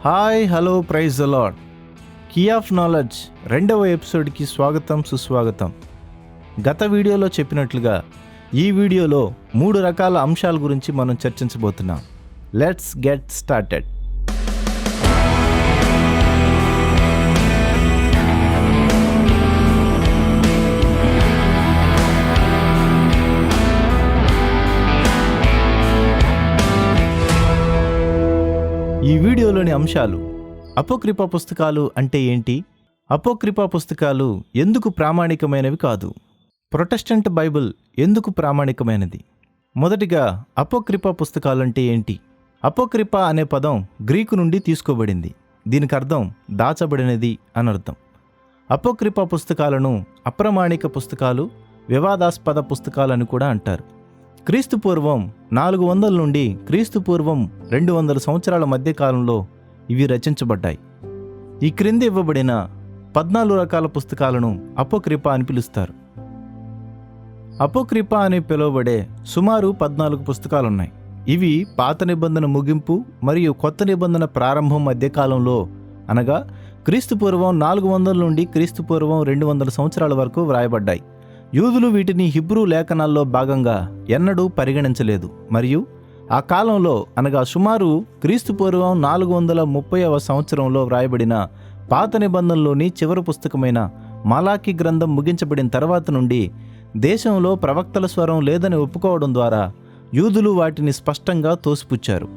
Hi hello praise the lord. Key of knowledge 2వ ఎపిసోడ్కి స్వాగతం సుస్వాగతం. గత వీడియోలో చెప్పినట్లుగా ఈ వీడియోలో 3 రకాల అంశాల గురించి మనం చర్చించబోతున్నాం. Let's get started. ఈ వీడియోలోని అంశాలు: అపోక్రిఫా పుస్తకాలు అంటే ఏంటి, అపోక్రిఫా పుస్తకాలు ఎందుకు ప్రామాణికమైనవి కాదు, ప్రొటెస్టెంట్ బైబిల్ ఎందుకు ప్రామాణికమైనది. మొదటిగా అపోక్రిఫా పుస్తకాలు అంటే ఏంటి? అపోక్రిఫా అనే పదం గ్రీకు నుండి తీసుకోబడింది. దీనికి అర్థం దాచబడినది అని అర్థం. అపోక్రిఫా పుస్తకాలను అప్రమాణిక పుస్తకాలు, వివాదాస్పద పుస్తకాలని కూడా అంటారు. క్రీస్తు పూర్వం 400 నుండి క్రీస్తు పూర్వం 200 సంవత్సరాల మధ్యకాలంలో ఇవి రచించబడ్డాయి. ఈ క్రింద ఇవ్వబడిన 14 రకాల పుస్తకాలను అపోక్రిఫా అని పిలుస్తారు. అపోక్రిఫా అని పిలువబడే సుమారు 14 పుస్తకాలున్నాయి. ఇవి పాత నిబంధన ముగింపు మరియు కొత్త నిబంధన ప్రారంభం మధ్యకాలంలో, అనగా క్రీస్తు పూర్వం 400 నుండి క్రీస్తు పూర్వం 200 సంవత్సరాల వరకు వ్రాయబడ్డాయి. యూదులు వీటిని హిబ్రూ లేఖనాల్లో భాగంగా ఎన్నడూ పరిగణించలేదు మరియు ఆ కాలంలో, అనగా సుమారు క్రీస్తు పూర్వం 430వ సంవత్సరంలో వ్రాయబడిన పాత నిబంధనలోని చివరి పుస్తకమైన మలాకి గ్రంథం ముగించబడిన తర్వాత నుండి దేశంలో ప్రవక్తల స్వరం లేదని ఒప్పుకోవడం ద్వారా యూదులు వాటిని స్పష్టంగా తోసిపుచ్చారు.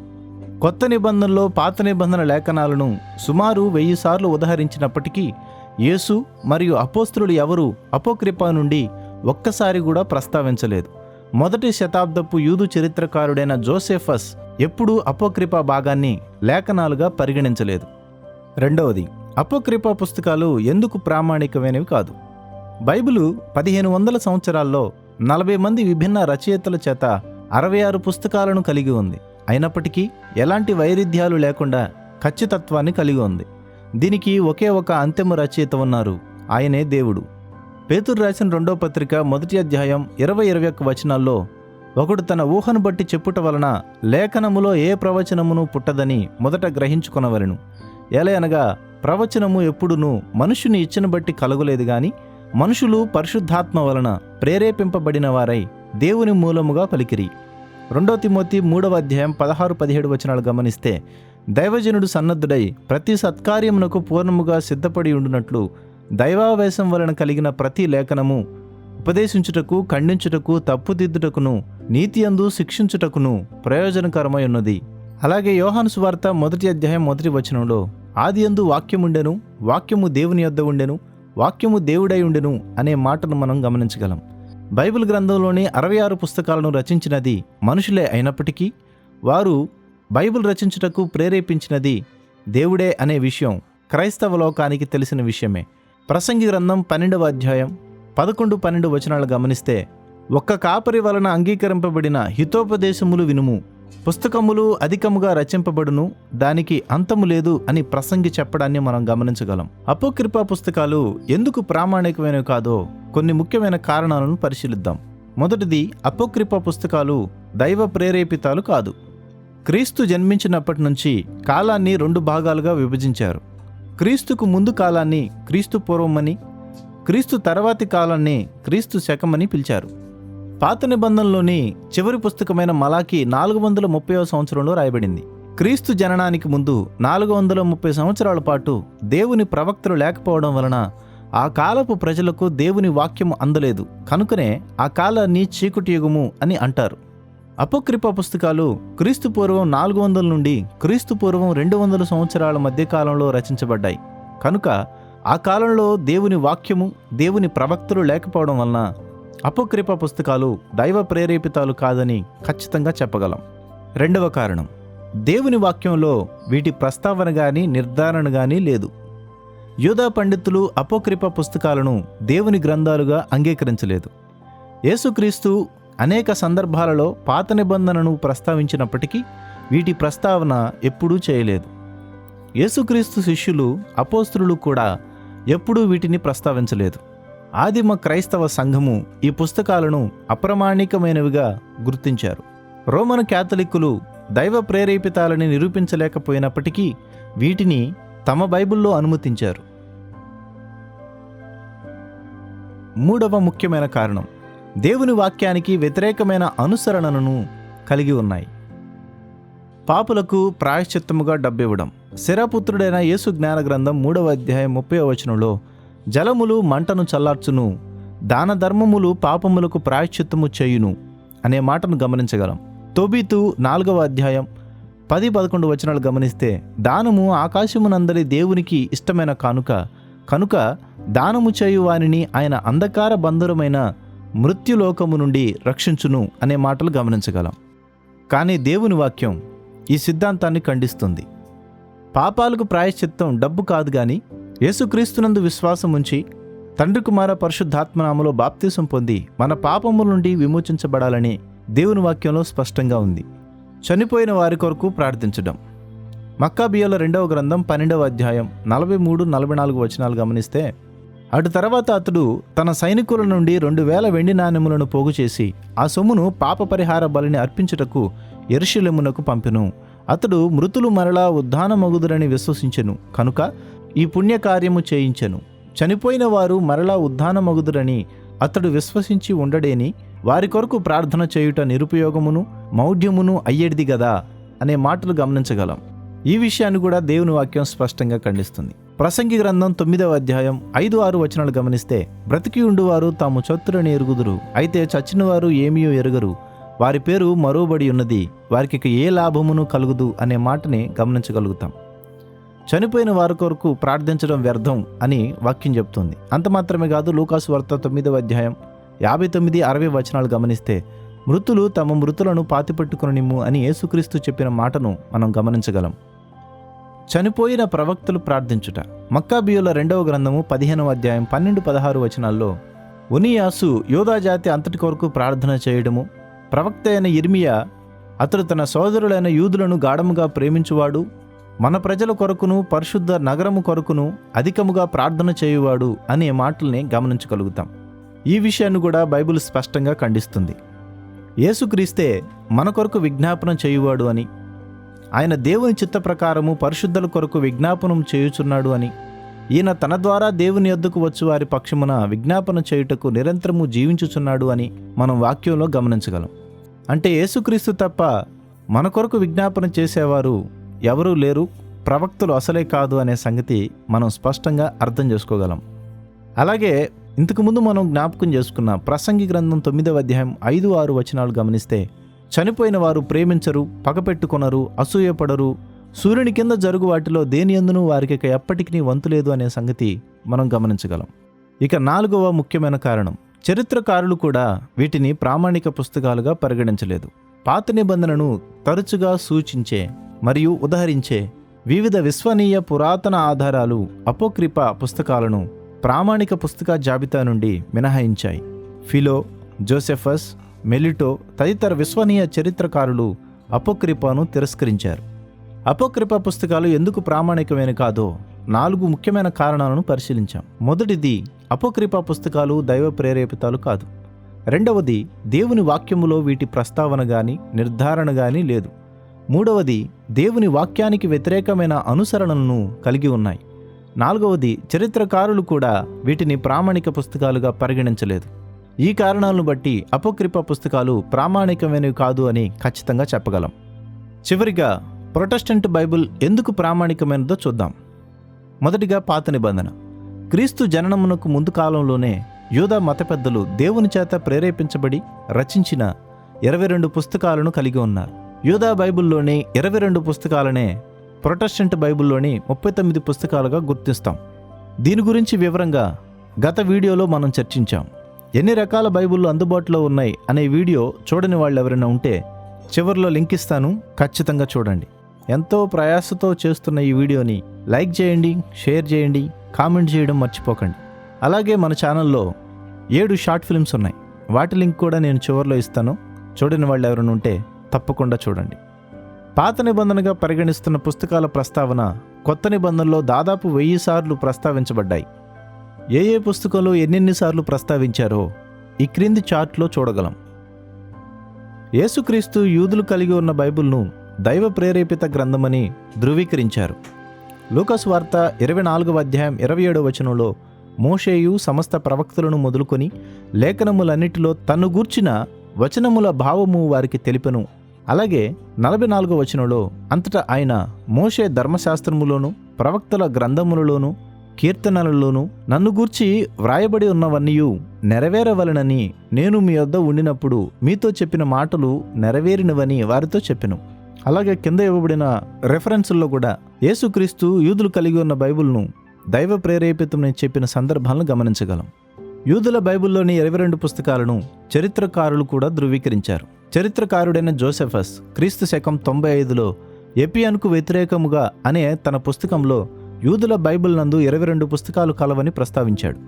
కొత్త నిబంధనలో పాత నిబంధన లేఖనాలను సుమారు 1000 సార్లు ఉదహరించినప్పటికీ యేసు మరియు అపోస్తలులు ఎవరూ అపోక్రిఫా నుండి ఒక్కసారి కూడా ప్రస్తావించలేదు. మొదటి శతాబ్దపు యూదు చరిత్రకారుడైన జోసెఫస్ ఎప్పుడూ అపోక్రిఫా భాగాన్ని లేఖనాలుగా పరిగణించలేదు. రెండవది, అపోక్రిఫా పుస్తకాలు ఎందుకు ప్రామాణికమైనవి కాదు. బైబిలు 1500 సంవత్సరాల్లో 40 మంది విభిన్న రచయితల చేత 66 పుస్తకాలను కలిగి ఉంది. అయినప్పటికీ ఎలాంటి వైరుధ్యాలు లేకుండా ఖచ్చితత్వాన్ని కలిగి ఉంది. దీనికి ఒకే ఒక అంతిమ రచయిత ఉన్నారు, ఆయనే దేవుడు. పేతురు రాసిన 2వ పత్రిక 1వ అధ్యాయం 20-21 వచనాల్లో, ఒకడు తన ఊహను బట్టి చెప్పుట వలన లేఖనములో ఏ ప్రవచనమును పుట్టదని మొదట గ్రహించుకొనవలెను. ఎలయనగా ప్రవచనము ఎప్పుడునూ మనుషుని ఇచ్చను బట్టి కలుగలేదు గాని మనుషులు పరిశుద్ధాత్మ వలన ప్రేరేపింపబడిన వారై దేవుని మూలముగా పలికిరి. 2 తిమోతి 3వ అధ్యాయం 16-17 వచనాలు గమనిస్తే, దైవజనుడు సన్నద్ధుడై ప్రతి సత్కార్యమునకు పూర్ణముగా సిద్ధపడి ఉండునట్లు దైవావేశం వలన కలిగిన ప్రతి లేఖనము ఉపదేశించుటకు, ఖండించుటకు, తప్పుదిద్దుటకును, నీతియందు శిక్షించుటకును ప్రయోజనకరమై ఉన్నది. అలాగే యోహాను సువార్త 1వ అధ్యాయం 1వ వచనంలో, ఆదియందు వాక్యముండెను, వాక్యము దేవుని యొద్ద ఉండెను, వాక్యము దేవుడై ఉండెను అనే మాటను మనం గమనించగలం. బైబిల్ గ్రంథంలోని 66 పుస్తకాలను రచించినది మనుషులే అయినప్పటికీ వారు బైబిల్ రచించుటకు ప్రేరేపించినది దేవుడే అనే విషయం క్రైస్తవ లోకానికి తెలిసిన విషయమే. ప్రసంగి గ్రంథం 12వ అధ్యాయం 11-12 వచనాలు గమనిస్తే, ఒక్క కాపరి వలన అంగీకరింపబడిన హితోపదేశములు వినుము, పుస్తకములు అధికముగా రచింపబడును, దానికి అంతము లేదు అని ప్రసంగి చెప్పడాన్ని మనం గమనించగలం. అపోక్రిఫా పుస్తకాలు ఎందుకు ప్రామాణికమైనవి కాదో కొన్ని ముఖ్యమైన కారణాలను పరిశీలిద్దాం. మొదటిది, అపోక్రిఫా పుస్తకాలు దైవ ప్రేరేపితాలు కాదు. క్రీస్తు జన్మించినప్పటి నుంచి కాలాన్ని 2 భాగాలుగా విభజించారు. క్రీస్తుకు ముందు కాలాన్ని క్రీస్తు పూర్వమని, క్రీస్తు తర్వాతి కాలాన్ని క్రీస్తు శకమని పిలిచారు. పాత నిబంధనలోని చివరి పుస్తకమైన మలాకి 430వ సంవత్సరంలో రాయబడింది. క్రీస్తు జననానికి ముందు 430 సంవత్సరాల పాటు దేవుని ప్రవక్తలు లేకపోవడం వలన ఆ కాలపు ప్రజలకు దేవుని వాక్యము అందలేదు. కనుకనే ఆ కాలాన్ని చీకటి యుగము అని అంటారు. అపోక్రిఫా పుస్తకాలు క్రీస్తు పూర్వం 400 నుండి క్రీస్తు పూర్వం 200 సంవత్సరాల మధ్యకాలంలో రచించబడ్డాయి. కనుక ఆ కాలంలో దేవుని వాక్యము, దేవుని ప్రవక్తలు లేకపోవడం వలన అపోక్రిఫా పుస్తకాలు దైవ ప్రేరేపితాలు కాదని ఖచ్చితంగా చెప్పగలం. రెండవ కారణం, దేవుని వాక్యంలో వీటి ప్రస్తావన గాని నిర్ధారణ గాని లేదు. యూదా పండితులు అపోక్రిఫా పుస్తకాలను దేవుని గ్రంథాలుగా అంగీకరించలేదు. యేసుక్రీస్తు అనేక సందర్భాలలో పాత నిబంధనను ప్రస్తావించినప్పటికీ వీటి ప్రస్తావన ఎప్పుడూ చేయలేదు. యేసుక్రీస్తు శిష్యులు, అపోస్తలులు కూడా ఎప్పుడూ వీటిని ప్రస్తావించలేదు. ఆదిమ క్రైస్తవ సంఘము ఈ పుస్తకాలను అప్రమాణికమైనవిగా గుర్తించారు. రోమన్ క్యాథలిక్కులు దైవ ప్రేరేపితాలని నిరూపించలేకపోయినప్పటికీ వీటిని తమ బైబిల్లో అనుమతించారు. మూడవ ముఖ్యమైన కారణం, దేవుని వాక్యానికి వ్యతిరేకమైన అనుసరణను కలిగి ఉన్నాయి. పాపులకు ప్రాయశ్చిత్తముగా డబ్బివ్వడం. శిరపుత్రుడైన యేసు జ్ఞాన గ్రంథం 3వ అధ్యాయం 30వ వచనంలో జలములు మంటను చల్లార్చును, దాన ధర్మములు పాపములకు ప్రాయశ్చిత్తము చేయును అనే మాటను గమనించగలం. తోబీతు 4వ అధ్యాయం 10-11 వచనాలు గమనిస్తే దానము ఆకాశమునందలి దేవునికి ఇష్టమైన కానుక, కనుక దానము చేయు వానిని ఆయన అంధకార బంధురమైన మృత్యులోకము నుండి రక్షించును అనే మాటలు గమనించగలం. కానీ దేవుని వాక్యం ఈ సిద్ధాంతాన్ని ఖండిస్తుంది. పాపాలకు ప్రాయశ్చిత్తం డబ్బు కాదు గాని యేసుక్రీస్తునందు విశ్వాసం ఉంచి తండ్రి కుమార పరిశుద్ధాత్మనామలో బాప్తిసం పొంది మన పాపముల నుండి విమోచించబడాలని దేవుని వాక్యంలో స్పష్టంగా ఉంది. చనిపోయిన వారి కొరకు ప్రార్థించడం. మక్కాబీయుల 2వ గ్రంథం 12వ అధ్యాయం 43-44 వచనాలు గమనిస్తే అటు తర్వాత అతడు తన సైనికుల నుండి 2000 వెండి నాణెములను పోగు చేసి ఆ సొమ్మును పాప పరిహార బలిని అర్పించుటకు యెరూషలేమునకు పంపెను. అతడు మృతులు మరలా ఉద్ధానమగుదురని విశ్వసించెను, కనుక ఈ పుణ్యకార్యము చేయించెను. చనిపోయిన వారు మరలా ఉద్ధానమగుదురని అతడు విశ్వసించి ఉండడేని వారి కొరకు ప్రార్థన చేయుట నిరుపయోగమును మౌఢ్యమును అయ్యేది గదా అనే మాటలు గమనించగలం. ఈ విషయాన్ని కూడా దేవుని వాక్యం స్పష్టంగా ఖండిస్తుంది. ప్రసంగి గ్రంథం 9వ అధ్యాయం 5-6 వచనాలు గమనిస్తే బ్రతికి ఉండువారు తాము చతురని ఎరుగుదురు, అయితే చచ్చిన వారు ఏమీ ఎరుగరు, వారి పేరు మరోబడి ఉన్నది, వారికి ఏ లాభమును కలుగుదు అనే మాటని గమనించగలుగుతాం. చనిపోయిన వారి కొరకు ప్రార్థించడం వ్యర్థం అని వాక్యం చెప్తుంది. అంత మాత్రమే కాదు, లూకాసు వార్త 9వ అధ్యాయం 59-60 వచనాలు గమనిస్తే మృతులు తమ మృతులను పాతిపెట్టుకొనిమ్ము అని యేసుక్రీస్తు చెప్పిన మాటను మనం గమనించగలం. చనిపోయిన ప్రవక్తలు ప్రార్థించుట. మక్కాబీయుల 2వ గ్రంథము 15వ అధ్యాయం 12-16 వచనాల్లో ఒనియాసు యోధా జాతి అంతటి కొరకు ప్రార్థన చేయడము, ప్రవక్త అయిన యిర్మియా అతడు తన సోదరులైన యూదులను గాఢముగా ప్రేమించువాడు, మన ప్రజల కొరకును పరిశుద్ధ నగరము కొరకును అధికముగా ప్రార్థన చేయువాడు అనే మాటల్ని గమనించగలుగుతాం. ఈ విషయాన్ని కూడా బైబిల్ స్పష్టంగా ఖండిస్తుంది. యేసుక్రీస్తే మన కొరకు విజ్ఞాపన చేయువాడు అని, ఆయన దేవుని చిత్త ప్రకారము పరిశుద్ధుల కొరకు విజ్ఞాపనం చేయుచున్నాడు అని, ఈయన తన ద్వారా దేవుని యొద్దకు వచ్చు వారి పక్షమున విజ్ఞాపన చేయుటకు నిరంతరము జీవించుచున్నాడు అని మనం వాక్యంలో గమనించగలం. అంటే యేసుక్రీస్తు తప్ప మన కొరకు విజ్ఞాపన చేసేవారు ఎవరూ లేరు, ప్రవక్తలు అసలే కాదు అనే సంగతి మనం స్పష్టంగా అర్థం చేసుకోగలం. అలాగే ఇంతకుముందు మనం జ్ఞాపకం చేసుకున్న ప్రసంగి గ్రంథం 9వ అధ్యాయం 5-6 వచనాలు గమనిస్తే చనిపోయిన వారు ప్రేమించరు, పగపెట్టుకొనరు, అసూయపడరు, సూర్యుని కింద జరుగు వాటిలో దేని యందును వారికి ఎప్పటికీ వంతులేదు అనే సంగతి మనం గమనించగలం. ఇక 4వ ముఖ్యమైన కారణం, చరిత్రకారులు కూడా వీటిని ప్రామాణిక పుస్తకాలుగా పరిగణించలేదు. పాత నిబంధనను తరచుగా సూచించే మరియు ఉదహరించే వివిధ విశ్వనీయ పురాతన ఆధారాలు అపోక్రిఫ పుస్తకాలను ప్రామాణిక పుస్తక జాబితా నుండి మినహాయించాయి. ఫిలో, జోసెఫస్, మెలిటో తదితర విశ్వనీయ చరిత్రకారులు అపోక్రిఫను తిరస్కరించారు. అపోక్రిఫ పుస్తకాలు ఎందుకు ప్రామాణికమైన కాదో 4 ముఖ్యమైన కారణాలను పరిశీలించాం. మొదటిది, అపోక్రిఫ పుస్తకాలు దైవ ప్రేరేపితాలు కాదు. రెండవది, దేవుని వాక్యములో వీటి ప్రస్తావన గాని నిర్ధారణ గాని లేదు. మూడవది, దేవుని వాక్యానికి వ్యతిరేకమైన అనుసరణలను కలిగి ఉన్నాయి. నాలుగవది, చరిత్రకారులు కూడా వీటిని ప్రామాణిక పుస్తకాలుగా పరిగణించలేదు. ఈ కారణాలను బట్టి అపోక్రిఫ పుస్తకాలు ప్రామాణికమైనవి కాదు అని ఖచ్చితంగా చెప్పగలం. చివరిగా ప్రొటెస్టెంట్ బైబిల్ ఎందుకు ప్రామాణికమైనదో చూద్దాం. మొదటిగా పాత నిబంధన. క్రీస్తు జననమునకు ముందు కాలంలోనే యూదా మత పెద్దలు దేవుని చేత ప్రేరేపించబడి రచించిన 22 పుస్తకాలను కలిగి ఉన్నారు. యూదా బైబిల్లోని 22 పుస్తకాలనే ప్రొటెస్టెంట్ బైబిల్లోని 39 పుస్తకాలుగా గుర్తిస్తాం. దీని గురించి వివరంగా గత వీడియోలో మనం చర్చించాం. ఎన్ని రకాల బైబిళ్ళు అందుబాటులో ఉన్నాయి అనే వీడియో చూడని వాళ్ళు ఎవరైనా ఉంటే చివరిలో లింక్ ఇస్తాను, ఖచ్చితంగా చూడండి. ఎంతో ప్రయాసతో చేస్తున్న ఈ వీడియోని లైక్ చేయండి, షేర్ చేయండి, కామెంట్ చేయడం మర్చిపోకండి. అలాగే మన ఛానల్లో 7 షార్ట్ ఫిల్మ్స్ ఉన్నాయి, వాటి లింక్ కూడా నేను చివరిలో ఇస్తాను. చూడని వాళ్ళు ఎవరైనా ఉంటే తప్పకుండా చూడండి. పాత నిబంధనగా పరిగణిస్తున్న పుస్తకాల ప్రస్తావన కొత్త నిబంధనలో దాదాపు 1000 సార్లు ప్రస్తావించబడ్డాయి. ఏ పుస్తకంలో ఎన్నెన్నిసార్లు ప్రస్తావించారో ఈ క్రింది చార్ట్లో చూడగలం. యేసుక్రీస్తు యూదులు కలిగి ఉన్న బైబిల్ను దైవ ప్రేరేపిత గ్రంథమని ధృవీకరించారు. లూకాసు వార్త 24వ అధ్యాయం 27వ వచనంలో మోషేయు సమస్త ప్రవక్తలను మొదలుకొని లేఖనములన్నిటిలో తన్ను గూర్చిన వచనముల భావము వారికి తెలిపెను. అలాగే 44వ వచనంలో అంతటా ఆయన మోషే ధర్మశాస్త్రములోను ప్రవక్తల గ్రంథములలోను కీర్తనలలోను నన్ను గూర్చి వ్రాయబడి ఉన్నవన్నీయు నెరవేరవలనని నేను మీ వద్ద ఉండినప్పుడు మీతో చెప్పిన మాటలు నెరవేరినవని వారితో చెప్పెను. అలాగే కింద ఇవ్వబడిన రెఫరెన్సుల్లో కూడా యేసుక్రీస్తు యూదులు కలిగి ఉన్న బైబిల్ను దైవ ప్రేరేపితమని చెప్పిన సందర్భాలను గమనించగలం. యూదుల బైబిల్లోని 22 పుస్తకాలను చరిత్రకారులు కూడా ధృవీకరించారు. చరిత్రకారుడైన జోసెఫస్ క్రీస్తు శకం 95లో ఎపియన్కు వ్యతిరేకముగా అనే తన పుస్తకంలో యూదుల బైబిల్ నందు 22 పుస్తకాలు కలవని ప్రస్తావించాడు.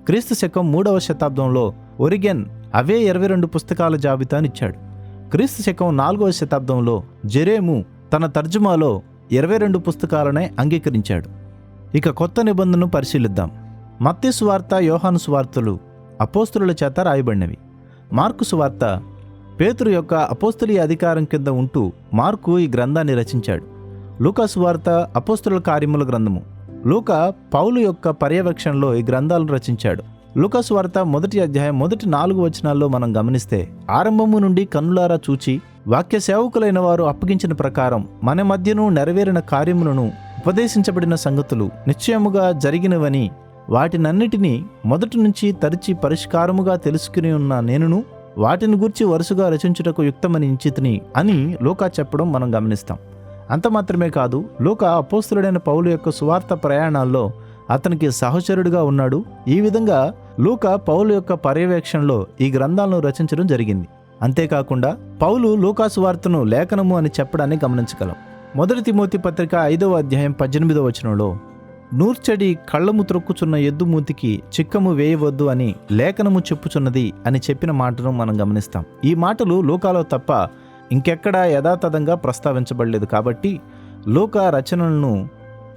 క్రీస్తు శకం 3వ శతాబ్దంలో ఒరిగెన్ అవే 22 పుస్తకాల జాబితానిచ్చాడు. క్రీస్తు శకం 4వ శతాబ్దంలో జెరేము తన తర్జుమాలో 22 పుస్తకాలనే అంగీకరించాడు. ఇక కొత్త నిబంధనను పరిశీలిద్దాం. మత్తయి సువార్త, యోహాను సువార్తలు అపోస్తలుల చేత రాయబడినవి. మార్కు సువార్త పేతురు యొక్క అపోస్తలీయ అధికారం కింద ఉంటూ మార్కు ఈ గ్రంథాన్ని రచించాడు. లూకా సువార్త అపోస్తలుల కార్యముల గ్రంథము. లూకా పౌలు యొక్క పర్యవేక్షణలో ఈ గ్రంథాలను రచించాడు. లూకా సువార్త 1వ అధ్యాయం మొదటి 4 వచనాల్లో మనం గమనిస్తే, ఆరంభము నుండి కన్నులారా చూచి వాక్య సేవకులైన వారు అప్పగించిన ప్రకారం మన మధ్యను నెరవేరిన కార్యములను ఉపదేశించబడిన సంగతులు నిశ్చయముగా జరిగినవని వాటినన్నిటినీ మొదటి నుంచి తరిచి పరిష్కారముగా తెలుసుకుని ఉన్న నేనును వాటిని గూర్చి వరుసగా రచించుటకు యుక్తమని ఇంచితిని అని లూకా చెప్పడం మనం గమనిస్తాం. అంత మాత్రమే కాదు, లూకా అపోస్తలుడైన పౌలు యొక్క సువార్త ప్రయాణాల్లో అతనికి సహచరుడిగా ఉన్నాడు. ఈ విధంగా లూకా పౌలు యొక్క పర్యవేక్షణలో ఈ గ్రంథాలను రచించడం జరిగింది. అంతేకాకుండా పౌలు లూకా సువార్తను లేఖనము అని చెప్పడాన్ని గమనించగలం. 1 తిమోతి పత్రిక 5వ అధ్యాయం 18వ వచనంలో నూర్చడి కళ్ళము త్రొక్కుచున్న ఎద్దు మూతికి చిక్కము వేయవద్దు అని లేఖనము చెప్పుచున్నది అని చెప్పిన మాటను మనం గమనిస్తాం. ఈ మాటలు లూకాలో తప్ప ఇంకెక్కడా యథాతథంగా ప్రస్తావించబడలేదు. కాబట్టి లూకా రచనలను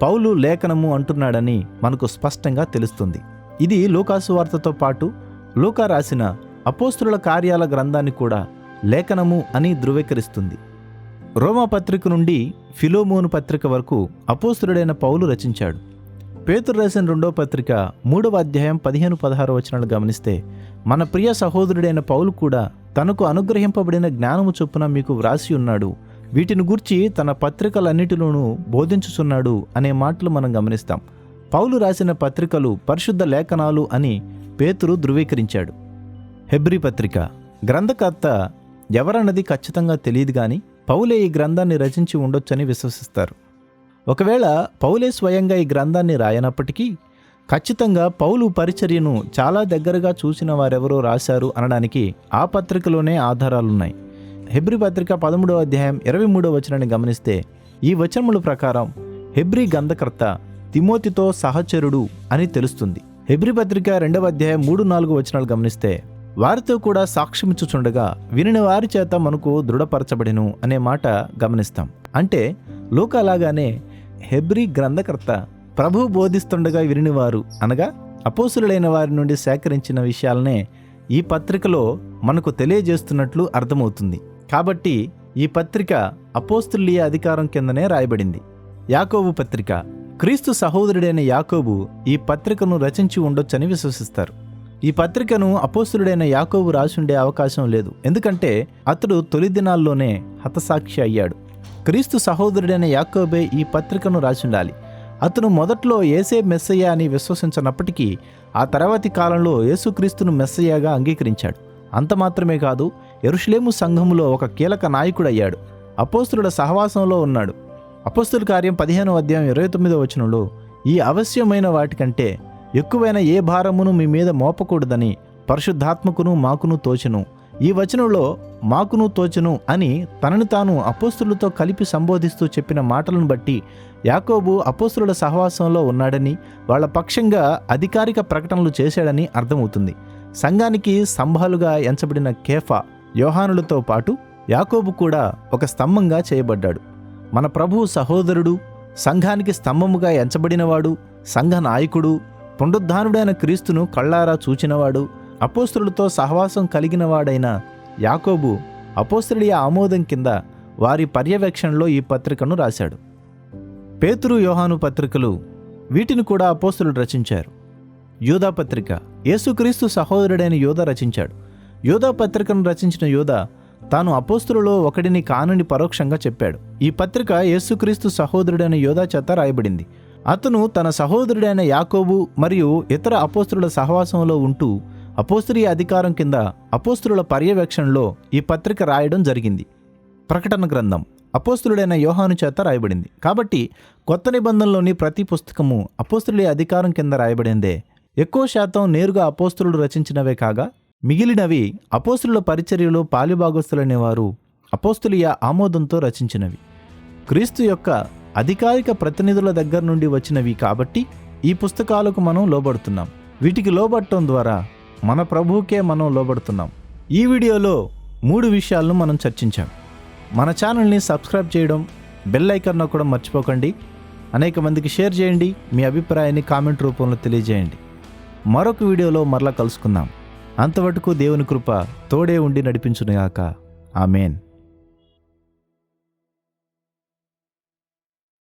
పౌలు లేఖనము అంటున్నాడని మనకు స్పష్టంగా తెలుస్తుంది. ఇది లూకా సువార్తతో పాటు లూకా రాసిన అపోస్తలుల కార్యాల గ్రంథాన్ని కూడా లేఖనము అని ధృవీకరిస్తుంది. రోమా పత్రిక నుండి ఫిలోమోను పత్రిక వరకు అపోస్తలుడైన పౌలు రచించాడు. పేతురు రాసిన 2వ పత్రిక 3వ అధ్యాయం 15-16 వచనాలు గమనిస్తే, మన ప్రియ సహోదరుడైన పౌలు కూడా తనకు అనుగ్రహింపబడిన జ్ఞానము చొప్పున మీకు వ్రాసి ఉన్నాడు, వీటిని గూర్చి తన పత్రికలన్నిటిలోనూ బోధించుచున్నాడు అనే మాటలు మనం గమనిస్తాం. పౌలు రాసిన పత్రికలు పరిశుద్ధ లేఖనాలు అని పేతురు ధృవీకరించాడు. హెబ్రీ పత్రిక గ్రంథకర్త ఎవరన్నది ఖచ్చితంగా తెలియదు, కానీ పౌలే ఈ గ్రంథాన్ని రచించి ఉండొచ్చని విశ్వసిస్తారు. ఒకవేళ పౌలే స్వయంగా ఈ గ్రంథాన్ని రాయనప్పటికీ ఖచ్చితంగా పౌలు పరిచర్యను చాలా దగ్గరగా చూసిన వారెవరో రాశారు అనడానికి ఆ పత్రికలోనే ఆధారాలున్నాయి. హెబ్రీ పత్రిక 13వ అధ్యాయం 23వ వచనాన్ని గమనిస్తే, ఈ వచనముల ప్రకారం హెబ్రీ గ్రంథకర్త తిమోతితో సహచరుడు అని తెలుస్తుంది. హెబ్రీ పత్రిక 2వ అధ్యాయం 3-4 వచనాలు గమనిస్తే, వారితో కూడా సాక్ష్యమిచ్చుచుండగా వినిన వారి చేత మనకు దృఢపరచబడెను అనే మాట గమనిస్తాం. అంటే లూకా లాగానే హెబ్రీ గ్రంథకర్త ప్రభు బోధిస్తుండగా వినినవారు అనగా అపోస్తలులైన వారి నుండి సేకరించిన విషయాలనే ఈ పత్రికలో మనకు తెలియజేస్తున్నట్లు అర్థమవుతుంది. కాబట్టి ఈ పత్రిక అపోస్తలీయ అధికారం కిందనే రాయబడింది. యాకోబు పత్రిక క్రీస్తు సహోదరుడైన యాకోబు ఈ పత్రికను రచించి ఉండొచ్చని విశ్వసిస్తారు. ఈ పత్రికను అపోస్తలుడైన యాకోబు రాసుండే అవకాశం లేదు, ఎందుకంటే అతడు తొలి దినాల్లోనే హతసాక్షి అయ్యాడు. క్రీస్తు సహోదరుడైన యాకోబే ఈ పత్రికను రాసుండాలి. అతను మొదట్లో యేసే మెస్సయ్య అని విశ్వసించినప్పటికీ ఆ తర్వాతి కాలంలో యేసుక్రీస్తును మెస్సయ్యగా అంగీకరించాడు. అంత మాత్రమే కాదు, యెరూషలేము సంఘములో ఒక కీలక నాయకుడయ్యాడు. అపోస్తలుల సహవాసంలో ఉన్నాడు. అపోస్తలుల కార్యం 15వ అధ్యాయం 29వ వచనంలో, ఈ అవశ్యమైన వాటికంటే ఎక్కువైన ఏ భారమును మీ మీద మోపకూడదని పరిశుద్ధాత్మకును మాకును తోచెను. ఈ వచనంలో మాకును తోచెను అని తనని తాను అపోస్తలులతో కలిపి సంబోధిస్తూ చెప్పిన మాటలను బట్టి యాకోబు అపోస్తలుల సహవాసంలో ఉన్నాడని, వాళ్ళ పక్షంగా అధికారిక ప్రకటనలు చేశాడని అర్థమవుతుంది. సంఘానికి స్తంభాలుగా ఎంచబడిన కేఫా, యోహానులతో పాటు యాకోబు కూడా ఒక స్తంభంగా చేయబడ్డాడు. మన ప్రభువు సహోదరుడు, సంఘానికి స్తంభముగా ఎంచబడినవాడు, సంఘ నాయకుడు, పునరుద్ధానుడైన క్రీస్తును కళ్ళారా చూచినవాడు, అపోస్తలులతో సహవాసం కలిగినవాడైన యాకోబు అపోస్తలుల ఆమోదం కింద వారి పర్యవేక్షణలో ఈ పత్రికను రాశాడు. పేతురు, యోహాను పత్రికలు వీటిని కూడా అపోస్తలుడు రచించారు. యూదా పత్రిక యేసుక్రీస్తు సహోదరుడైన యూదా రచించాడు. యూదా పత్రికను రచించిన యూదా తాను అపోస్తలులో ఒకడిని కానని పరోక్షంగా చెప్పాడు. ఈ పత్రిక యేసుక్రీస్తు సహోదరుడైన యూదా చేత రాయబడింది. అతను తన సహోదరుడైన యాకోబు మరియు ఇతర అపోస్తలుల సహవాసంలో ఉంటూ అపోస్తలీయ అధికారం కింద అపోస్తలుల పర్యవేక్షణలో ఈ పత్రిక రాయడం జరిగింది. ప్రకటన గ్రంథం అపోస్తలుడైన యోహాను చేత రాయబడింది. కాబట్టి కొత్త నిబంధనలోని ప్రతి పుస్తకము అపోస్తలుల అధికారం కింద రాయబడిందే. ఎక్కువ శాతం నేరుగా అపోస్తలుడు రచించినవే కాగా మిగిలినవి అపోస్తలుల పరిచర్యలో పాలిభాగస్తులనే వారు అపోస్తలీయ ఆమోదంతో రచించినవి. క్రీస్తు యొక్క అధికారిక ప్రతినిధుల దగ్గర నుండి వచ్చినవి కాబట్టి ఈ పుస్తకాలకు మనం లోబడుతున్నాం. వీటికి లోబడటం ద్వారా మన ప్రభువుకే మనం లోబడుతున్నాం. ఈ వీడియోలో 3 విషయాలను మనం చర్చించాం. మన ఛానల్ని సబ్స్క్రైబ్ చేయడం, బెల్ ఐకాన్ నొక్కడం మర్చిపోకండి. అనేక మందికి షేర్ చేయండి. మీ అభిప్రాయాన్ని కామెంట్ రూపంలో తెలియజేయండి. మరొక వీడియోలో మరలా కలుసుకుందాం. అంతవరకు దేవుని కృప తోడే ఉండి నడిపించునుగాక. ఆమేన్.